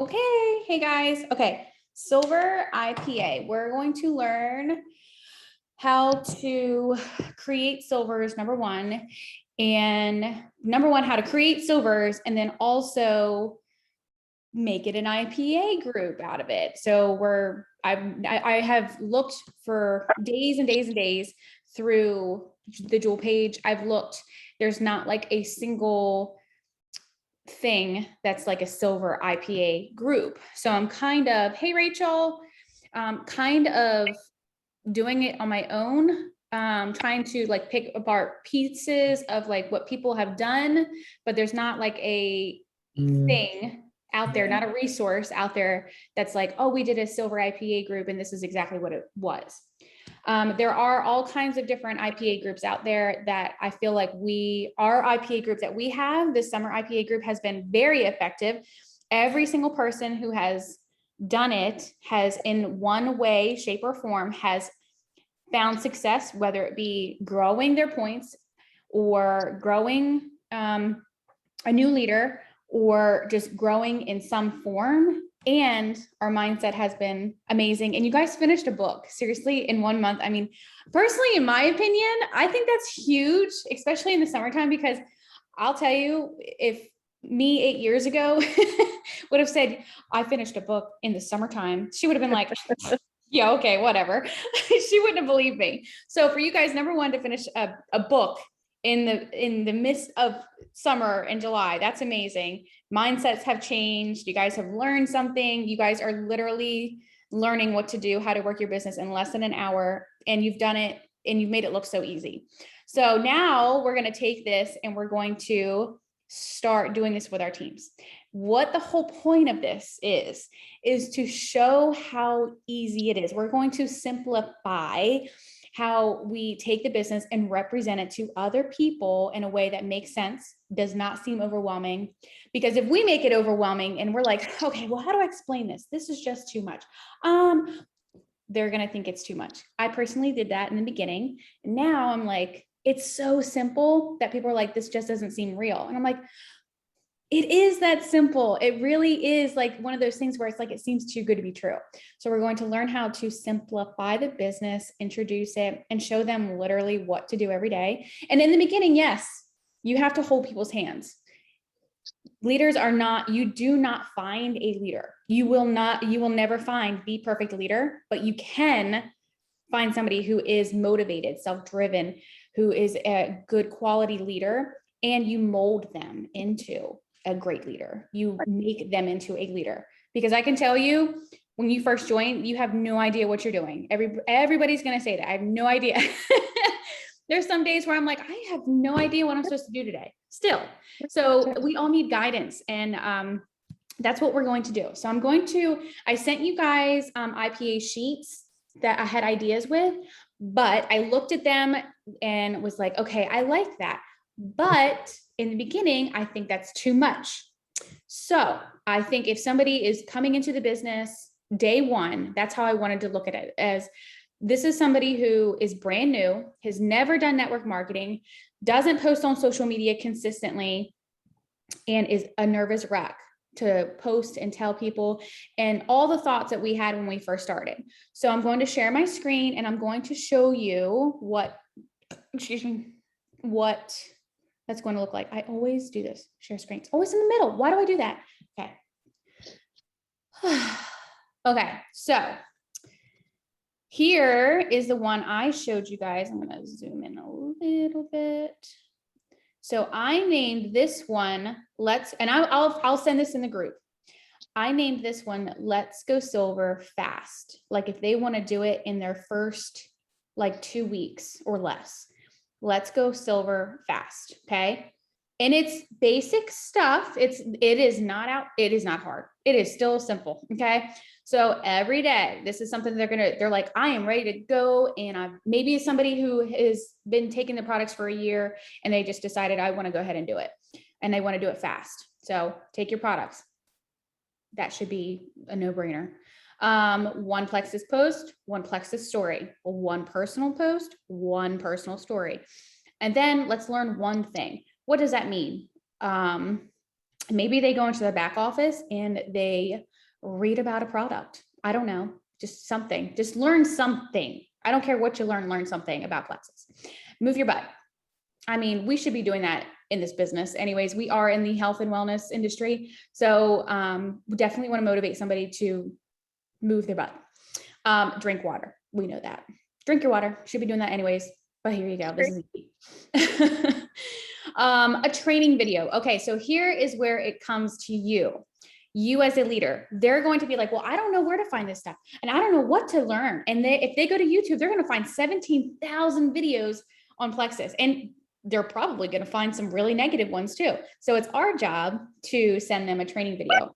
Okay, hey guys. Okay, silver IPA. We're going to learn how to create silvers, number one, how to create silvers, and then also make it an IPA group out of it. So I have looked for days and days and days through the Jewel page. I've looked, there's not like a single thing that's like a silver IPA group. So I'm kind of, hey Rachel, kind of doing it on my own, trying to like pick apart pieces of like what people have done, but there's not like a thing out there, not a resource out there that's like, oh, we did a silver IPA group and this is exactly what it was. There are all kinds of different IPA groups out there that I feel like our IPA group that we have, this summer IPA group, has been very effective. Every single person who has done it has in one way, shape, or form has found success, whether it be growing their points or growing a new leader or just growing in some form. And our mindset has been amazing. And you guys finished a book, seriously, in 1 month. I mean, personally, in my opinion, I think that's huge, especially in the summertime, because I'll tell you, if me 8 years ago would have said, I finished a book in the summertime, she would have been like, yeah, okay, whatever. She wouldn't have believed me. So for you guys, number one, to finish a book in the midst of summer in July, that's amazing. Mindsets have changed. You guys have learned something. You guys are literally learning what to do, how to work your business in less than an hour, and you've done it and you've made it look so easy. So now we're going to take this and we're going to start doing this with our teams. What the whole point of this is to show how easy it is. We're going to simplify how we take the business and represent it to other people in a way that makes sense, does not seem overwhelming. Because if we make it overwhelming and we're like, okay, well, how do I explain this? This is just too much. They're going to think it's too much. I personally did that in the beginning. And now I'm like, it's so simple that people are like, this just doesn't seem real. And I'm like, it is that simple. It really is like one of those things where it's like, it seems too good to be true. So we're going to learn how to simplify the business, introduce it, and show them literally what to do every day. And in the beginning, yes, you have to hold people's hands. Leaders are not, you do not find a leader. You will never find the perfect leader, but you can find somebody who is motivated, self-driven, who is a good quality leader, and you mold them into a great leader. You make them into a leader, because I can tell you, when you first join, you have no idea what you're doing. Everybody's going to say that. I have no idea. There's some days where I'm like, I have no idea what I'm supposed to do today still. So we all need guidance, and that's what we're going to do. So I sent you guys IPA sheets that I had ideas with, but I looked at them and was like, okay, I like that. But in the beginning, I think that's too much. So I think if somebody is coming into the business day one, that's how I wanted to look at it, as this is somebody who is brand new, has never done network marketing, doesn't post on social media consistently, and is a nervous wreck to post and tell people, and all the thoughts that we had when we first started. So I'm going to share my screen and I'm going to show you what that's going to look like. I always do this, share screen. It's always in the middle. Why do I do that? Okay. Okay, so here is the one I showed you guys. I'm going to zoom in a little bit. So I named this one, I'll send this in the group. I named this one, Let's Go Silver Fast. Like if they want to do it in their first like 2 weeks or less, let's go silver fast. Okay. And it's basic stuff. It is not hard. It is still simple. Okay. So every day, this is something they're like, I am ready to go. And maybe it's somebody who has been taking the products for a year and they just decided, I want to go ahead and do it. And they want to do it fast. So take your products. That should be a no-brainer. One Plexus post, one Plexus story, one personal post, one personal story. And then let's learn one thing. What does that mean? Maybe they go into the back office and they read about a product. I don't know, just something, just learn something. I don't care what you learn something about Plexus. Move your butt. I mean, we should be doing that in this business. Anyways, we are in the health and wellness industry. So we definitely want to motivate somebody to move their butt. Drink water. We know that. Drink your water. Should be doing that anyways. But here you go. This is easy. A training video. Okay, so here is where it comes to you. You as a leader, they're going to be like, well, I don't know where to find this stuff. And I don't know what to learn. And if they go to YouTube, they're going to find 17,000 videos on Plexus. And they're probably going to find some really negative ones too. So it's our job to send them a training video,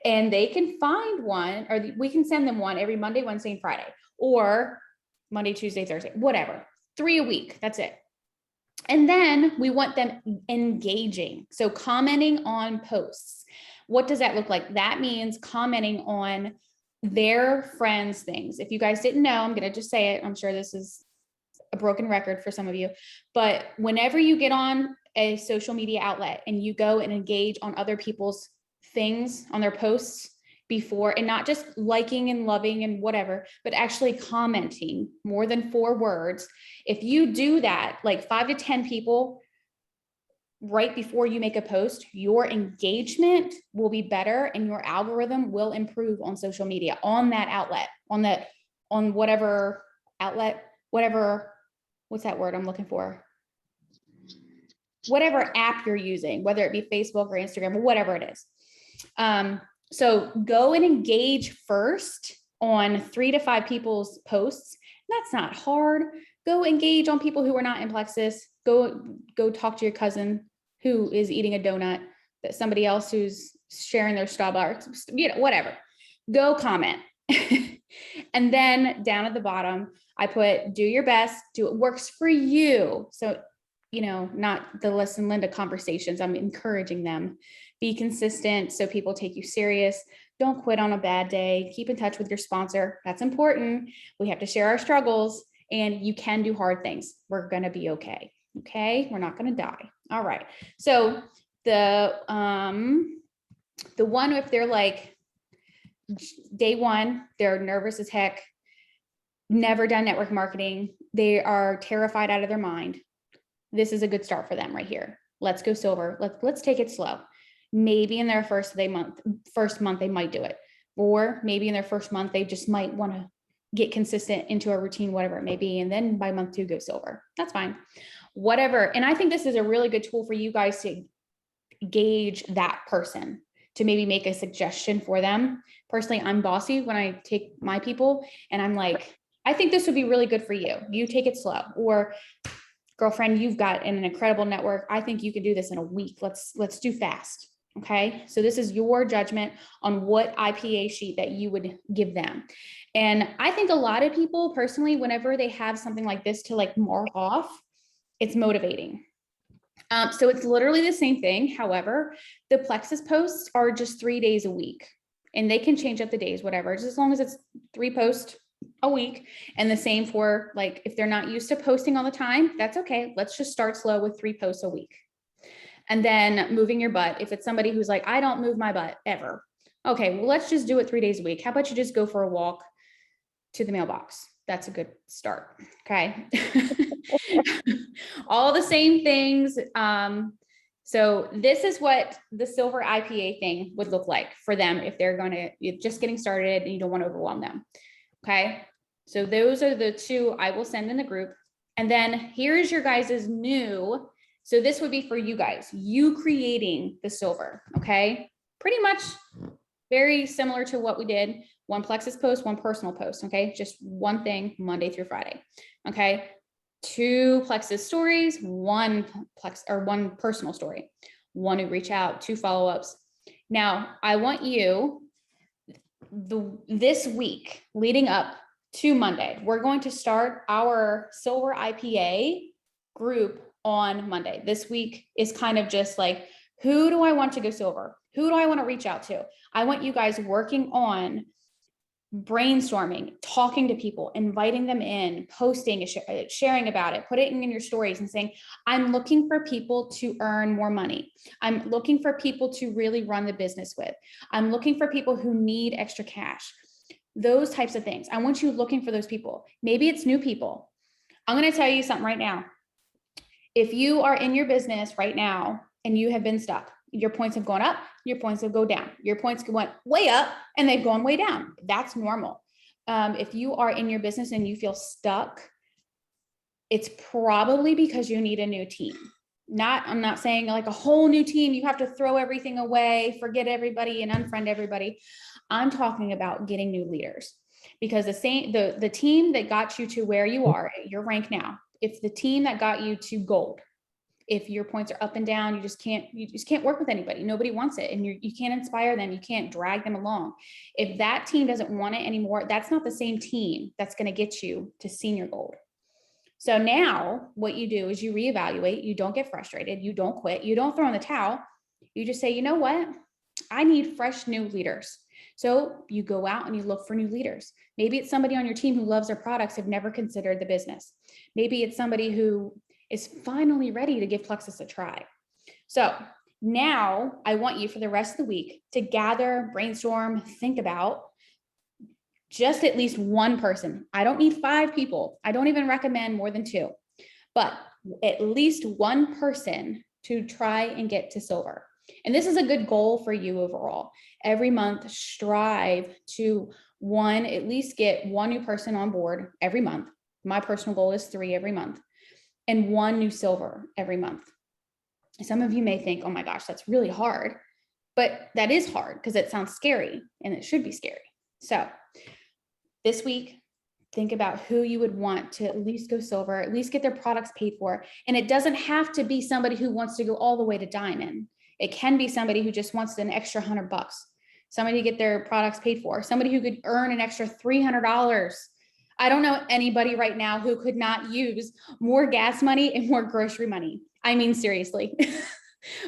and they can find one, or we can send them one every Monday, Wednesday, and Friday, or Monday, Tuesday, Thursday, whatever, 3 a week. That's it. And then we want them engaging. So commenting on posts. What does that look like? That means commenting on their friends' things. If you guys didn't know, I'm going to just say it. I'm sure this is a broken record for some of you, but whenever you get on a social media outlet and you go and engage on other people's things on their posts before, and not just liking and loving and whatever, but actually commenting more than 4 words. If you do that, like 5 to 10 people right before you make a post, your engagement will be better and your algorithm will improve on social media, on that outlet, on whatever outlet, whatever, what's that word I'm looking for? Whatever app you're using, whether it be Facebook or Instagram or whatever it is. So go and engage first on 3 to 5 people's posts. That's not hard. Go engage on people who are not in Plexus. Go talk to your cousin who is eating a donut, that somebody else who's sharing their Starbucks, whatever. Go comment. And then down at the bottom, I put, do your best, do what works for you. So, not the Les and Linda conversations. I'm encouraging them. Be consistent so people take you serious. Don't quit on a bad day. Keep in touch with your sponsor. That's important. We have to share our struggles, and you can do hard things. We're going to be okay. Okay. We're not going to die. All right. So the one, if they're like day one, they're nervous as heck, never done network marketing, they are terrified out of their mind. This is a good start for them right here. Let's go silver. Let's take it slow. Maybe in their first month, they might do it. Or maybe in their first month, they just might want to get consistent into a routine, whatever it may be. And then by month 2, go silver. That's fine. Whatever. And I think this is a really good tool for you guys to gauge that person, to maybe make a suggestion for them. Personally, I'm bossy when I take my people, and I'm like, I think this would be really good for you. You take it slow. Or girlfriend, you've got an incredible network. I think you could do this in a week. Let's do fast. Okay. So this is your judgment on what IPA sheet that you would give them. And I think a lot of people personally, whenever they have something like this to like mark off, it's motivating. So it's literally the same thing. However, the Plexus posts are just 3 days a week, and they can change up the days, whatever, just as long as it's 3 posts a week. And the same for, like, if they're not used to posting all the time, that's okay. Let's just start slow with 3 posts a week. And then moving your butt. If it's somebody who's like, I don't move my butt ever. Okay, well, let's just do it 3 days a week. How about you just go for a walk to the mailbox? That's a good start. Okay. All the same things. So this is what the silver IPA thing would look like for them if they're you're just getting started and you don't want to overwhelm them. Okay. So those are the 2 I will send in the group. And then here's your guys's new. So this would be for you guys, you creating the silver. Okay. Pretty much very similar to what we did. 1 Plexus post, 1 personal post. Okay. Just one thing, Monday through Friday. Okay. 2 Plexus stories, 1 personal story, 1 to reach out, 2 follow-ups. Now I want you this week leading up to Monday, we're going to start our silver IPA group on Monday. This week is kind of just like, who do I want to go silver? Who do I want to reach out to? I want you guys working on brainstorming, talking to people, inviting them in, posting, sharing about it, put it in your stories and saying, I'm looking for people to earn more money. I'm looking for people to really run the business with. I'm looking for people who need extra cash. Those types of things. I want you looking for those people. Maybe it's new people. I'm going to tell you something right now. If you are in your business right now and you have been stuck, your points have gone up, your points have gone down, your points went way up and they've gone way down. That's normal. If you are in your business and you feel stuck, it's probably because you need a new team. I'm not saying like a whole new team, you have to throw everything away, forget everybody and unfriend everybody. I'm talking about getting new leaders, because the team that got you to where you are at your rank now, it's the team that got you to gold. If your points are up and down, you just can't work with anybody. Nobody wants it. And you can't inspire them. You can't drag them along. If that team doesn't want it anymore, that's not the same team that's going to get you to senior gold. So now what you do is you reevaluate. You don't get frustrated. You don't quit. You don't throw in the towel. You just say, you know what? I need fresh new leaders. So you go out and you look for new leaders. Maybe it's somebody on your team who loves their products, have never considered the business. Maybe it's somebody who is finally ready to give Plexus a try. So now I want you for the rest of the week to gather, brainstorm, think about just at least one person. I don't need 5 people. I don't even recommend more than 2, but at least one person to try and get to silver. And this is a good goal for you overall. Every month, strive to at least get 1 new person on board every month. My personal goal is 3 every month. And 1 new silver every month. Some of you may think, oh my gosh, that's really hard, but that is hard because it sounds scary and it should be scary. So this week, think about who you would want to at least go silver, at least get their products paid for. And it doesn't have to be somebody who wants to go all the way to diamond. It can be somebody who just wants an extra $100, somebody to get their products paid for, somebody who could earn an extra $300. I don't know anybody right now who could not use more gas money and more grocery money. I mean, seriously,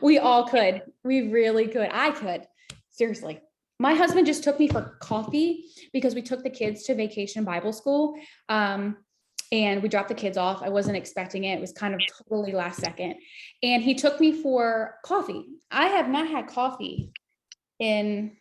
we all could. We really could. I could. Seriously. My husband just took me for coffee because we took the kids to vacation Bible school. And we dropped the kids off. I wasn't expecting it. It was kind of totally last second. And he took me for coffee. I have not had coffee in,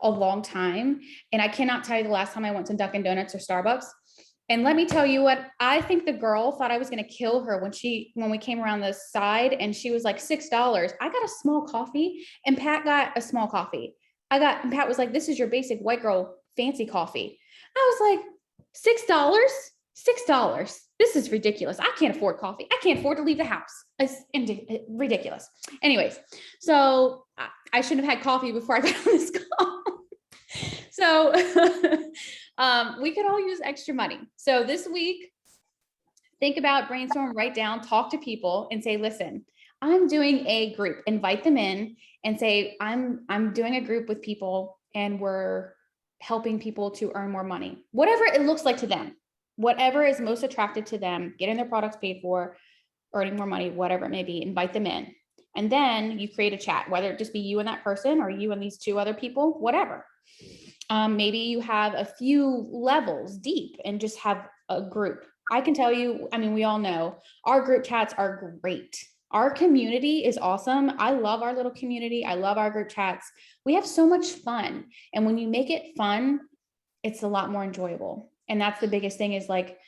a long time. And I cannot tell you the last time I went to Dunkin' Donuts or Starbucks. And let me tell you what, I think the girl thought I was going to kill her when we came around the side and she was like $6. I got a small coffee and Pat got a small coffee. And Pat was like, this is your basic white girl fancy coffee. I was like, $6? This is ridiculous. I can't afford coffee. I can't afford to leave the house. It's ridiculous. Anyways, so I shouldn't have had coffee before I got on this call. So we could all use extra money. So this week, think about, brainstorm, write down, talk to people and say, listen, I'm doing a group, invite them in and say, I'm doing a group with people and we're helping people to earn more money, whatever it looks like to them, whatever is most attractive to them, getting their products paid for, earning more money, whatever it may be, invite them in. And then you create a chat, whether it just be you and that person or you and these 2 other people, whatever. Maybe you have a few levels deep and just have a group. I can tell you, I mean, we all know our group chats are great. Our community is awesome. I love our little community. I love our group chats. We have so much fun. And when you make it fun, it's a lot more enjoyable. And that's the biggest thing is like,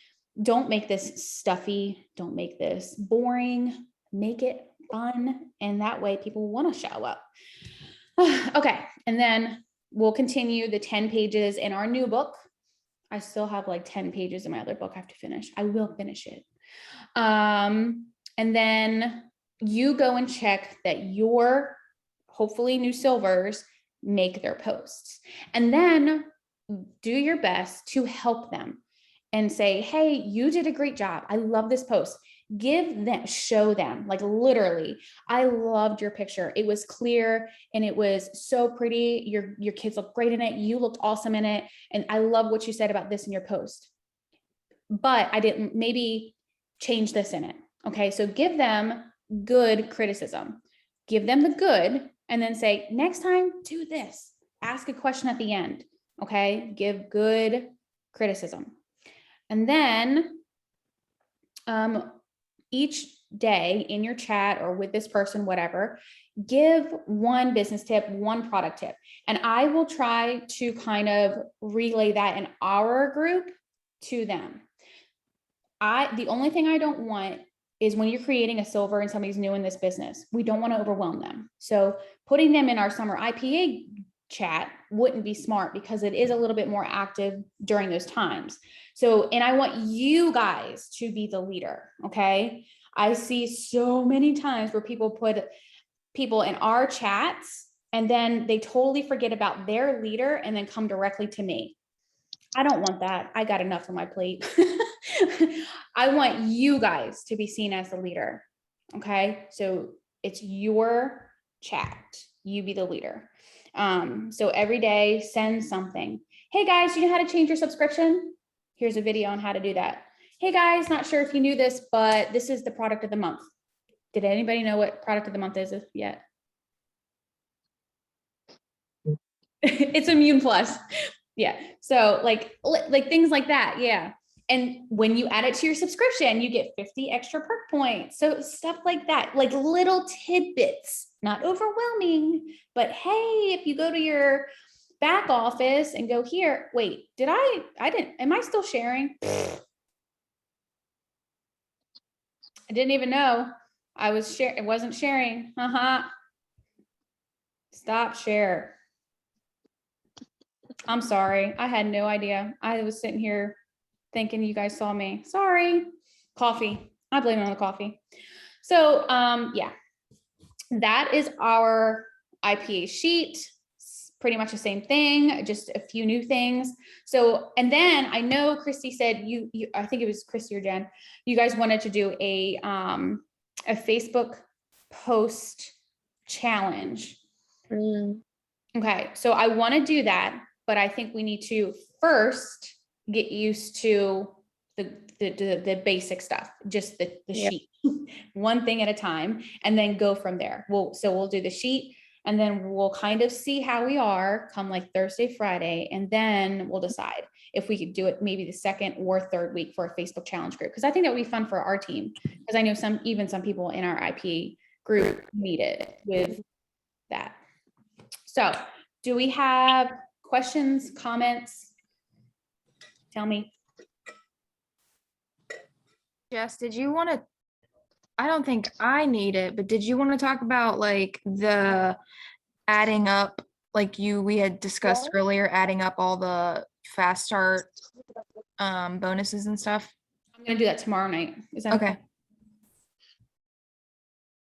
don't make this stuffy. Don't make this boring. Make it fun. And that way people want to show up. Okay. And then we'll continue the 10 pages in our new book. I still have like 10 pages in my other book I have to finish. I will finish it. And then you go and check that your hopefully new silvers make their posts. And then do your best to help them and say, hey, you did a great job. I love this post. Show them, like literally, I loved your picture. It was clear and it was so pretty. Your kids look great in it. You looked awesome in it. And I love what you said about this in your post, but I didn't maybe change this in it. Okay. So give them good criticism, give them the good, and then say, next time, do this, ask a question at the end. Okay. Give good criticism. And then each day in your chat or with this person, whatever, give one business tip, one product tip. And I will try to kind of relay that in our group to them. The only thing I don't want is when you're creating a silver and somebody's new in this business, we don't want to overwhelm them. So putting them in our summer IPA chat wouldn't be smart because it is a little bit more active during those times. So, and I want you guys to be the leader. Okay. I see so many times where people put people in our chats and then they totally forget about their leader and then come directly to me. I don't want that. I got enough on my plate. I want you guys to be seen as the leader. Okay. So it's your chat. You be the leader. So every day send something. Hey guys, you know how to change your subscription? Here's a video on how to do that. Hey guys, not sure if you knew this, but this is the product of the month. Did anybody know what product of the month is yet? It's Immune Plus. Yeah. So like things like that. Yeah. And when you add it to your subscription, you get 50 extra perk points. So stuff like that, like little tidbits, not overwhelming, but hey, if you go to your back office and go here, wait, am I still sharing? I didn't even know I was sharing. It wasn't sharing. Stop share. I'm sorry. I had no idea. I was sitting here thinking you guys saw me. Sorry. Coffee. I blame it on the coffee. So yeah, that is our IPA sheet. It's pretty much the same thing, just a few new things. So, and then I know Christy said you I think it was Christy or Jen, you guys wanted to do a Facebook post challenge. Okay, so I want to do that, but I think we need to first get used to the basic stuff, just the sheet, one thing at a time, and then go from there. We'll do the sheet, and then we'll kind of see how we are come like Thursday, Friday, and then we'll decide if we could do it maybe the second or third week for a Facebook challenge group, because I think that would be fun for our team, because I know some people in our IP group need it with that. So do we have questions, comments? Tell me. Jess, did you want to, I don't think I need it, but did you want to talk about like the adding up, like we had discussed earlier, adding up all the fast start bonuses and stuff? I'm going to do that tomorrow night. Is that okay?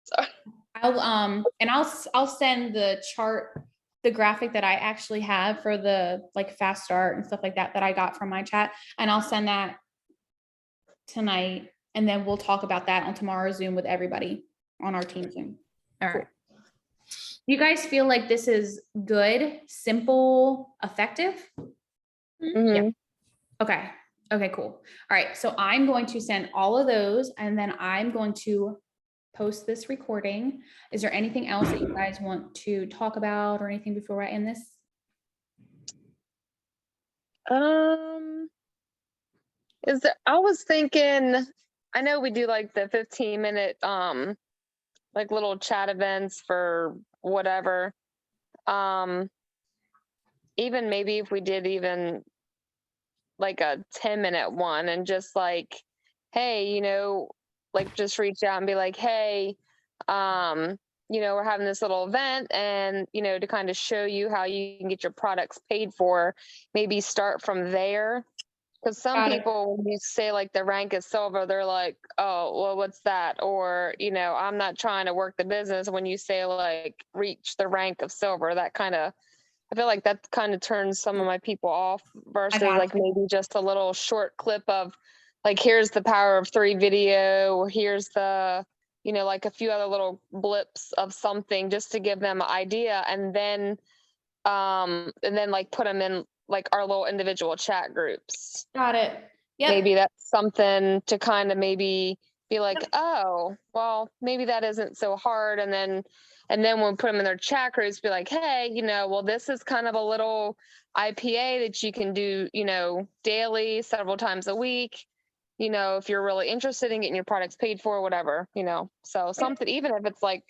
Sorry. I'll send the chart, the graphic that I actually have for the like fast start and stuff like that I got from my chat, and I'll send that tonight, and then we'll talk about that on tomorrow's Zoom with everybody on our team Zoom. All right. You guys feel like this is good, simple, effective? Yeah. Okay. Okay, cool. All right. So I'm going to send all of those, and then I'm going to post this recording. Is there anything else that you guys want to talk about or anything before I end this? I was thinking, I know we do like the 15-minute like little chat events for whatever. Even maybe if we did even like a 10-minute one, and just like, hey, like just reach out and be like, hey, we're having this little event, and to kind of show you how you can get your products paid for, maybe start from there. Because some people, when you say like the rank is silver, they're like, oh, well, what's that? Or, I'm not trying to work the business. When you say like reach the rank of silver, that kind of, I feel like that kind of turns some of my people off, versus like maybe just a little short clip of like, here's the power of 3 video, or here's the, like a few other little blips of something, just to give them an idea. And then like put them in like our little individual chat groups. Got it. Yeah. Maybe that's something to kind of maybe be like, oh, well, maybe that isn't so hard. And And then we'll put them in their chat groups, be like, hey, well, this is kind of a little IPA that you can do, daily, several times a week. If you're really interested in getting your products paid for, whatever, so something, even if it's like,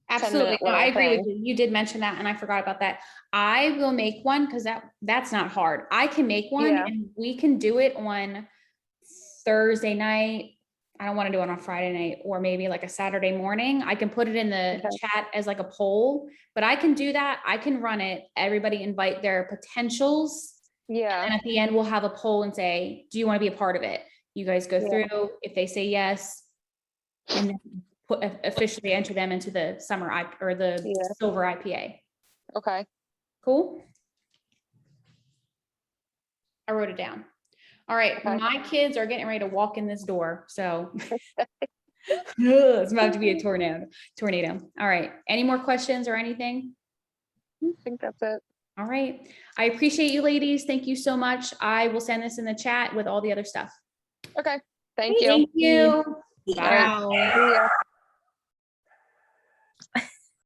Absolutely. 10-minute No, I little agree with thing. you. You did mention that and I forgot about that. I will make one because that's not hard. I can make one Yeah. and we can do it on Thursday night. I don't want to do it on Friday night or maybe like a Saturday morning. I can put it in the Okay. chat as like a poll, but I can do that. I can run it. Everybody invite their potentials. Yeah. And at the end, we'll have a poll and say, do you want to be a part of it? You guys go Yeah. through. If they say yes, and then officially enter them into the summer or the Yeah. silver IPA. Okay. Cool. I wrote it down. All right. Okay. My kids are getting ready to walk in this door. So it's about to be a tornado. All right. Any more questions or anything? I think that's it. All right. I appreciate you ladies. Thank you so much. I will send this in the chat with all the other stuff. Okay. Thank you. Thank you. All right. Bye. See ya.